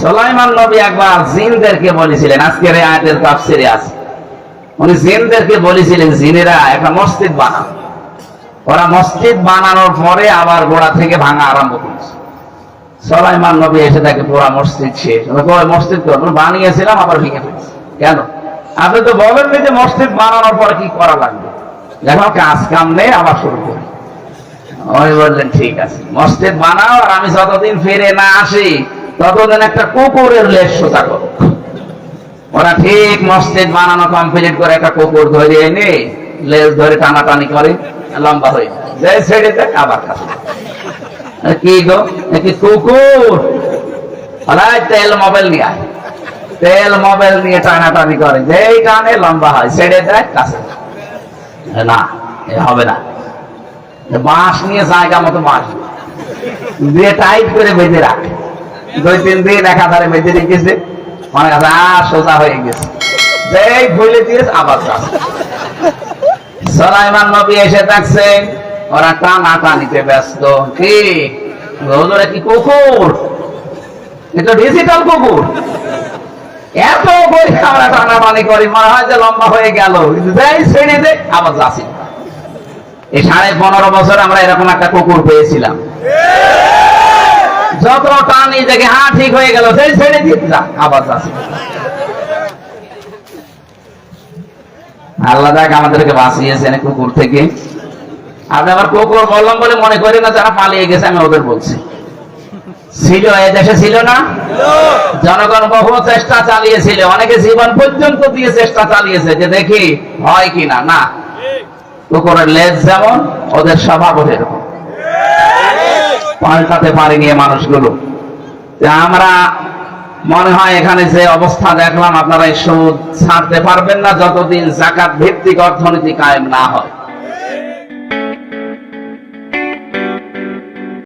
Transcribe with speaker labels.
Speaker 1: সুলাইমান নবী একবার জিনদেরকে বলেছিলেন, আজকের এই আয়াতের তাফসিরে আছে, উনি জিনদেরকে বলেছিলেন জিনেরা একটা মসজিদ বানাও। ওরা মসজিদ বানানোর পরে আবার গোড়া থেকে ভাঙা আরম্ভ করেছে। সুলাইমান নবী এসে তাকে পুরা মসজিদ শেষ। মসজিদ বানিয়েছিলাম আবার ভেঙে ফেলেছে কেন? আপনি তো বলেননি যে মসজিদ বানানোর পরে কি করা লাগবে, এখন কাজ কাম নেই আবার শুরু করি। উনি বললেন ঠিক আছে, মসজিদ বানাও, আর আমি যতদিন ফিরে না আসি ততদিন একটা কুকুরের লেজ সোজা করো। ওরা ঠিক মসজিদ বানানো কমপ্লিট করে একটা কুকুর ধরে এনে লেজ ধরে টানাটানি করে, লম্বা হয়ে যায়, ছেড়ে দেয় আবার কাছে। কি গো কি কুকুর? তেল মোবাইল নিয়ে আয়, তেল মোবাইল নিয়ে টানাটানি করে, যেই টানে লম্বা হয়, ছেড়ে দেয় কাছে। না হবে না, বাঁশ নিয়ে জায়গা মতো বাঁশ দিয়ে টাইট করে বেঁধে রাখে। 2-3 দিন একাধারে বেঁধে রেখেছে, মনে কাছে সোজা হয়ে গেছে, যেই ভুলে দিয়েছে আবার কাছে। সুলাইমান নবী এসে থাকছেন, ওরা টানাটানিতে ব্যস্ত। কি হুজুরে কি কুকুর? এটা ডিজিটাল কুকুর, এত করে আমরা টানাটানি করি, মনে হয় যে লম্বা হয়ে গেল, যাই ছেড়ে দে আবার যাচ্ছি। এই 15.5 বছর আমরা এরকম একটা কুকুর পেয়েছিলাম, যত টানি দেখে হ্যাঁ ঠিক হয়ে গেল, সেই ছেড়ে দিয়ে যা আবার যাচ্ছি। আল্লাহ দেখ আমাদেরকে বাঁচিয়েছেন কুকুর থেকে। আপনি আবার কুকুর বললাম বলে মনে করি না যারা পালিয়ে গেছে আমি ওদের বলছি। ছিল, এই দেশে ছিল না, জনগণ বহু চেষ্টা চালিয়েছিল, অনেকে জীবন পর্যন্ত দিয়ে চেষ্টা চালিয়েছে যে দেখি হয় কিনা। না, কুকুরের লেজ যেমন ওদের স্বভাব এরকম, পাল্টাতে পারেনি মানুষগুলো। আমরা মনে হয় এখানে যে অবস্থা দেখলাম, আপনারা এই সুদ ছাড়তে পারবেন না যতদিন যাকাত ভিত্তিক অর্থনীতি কায়েম না হয়।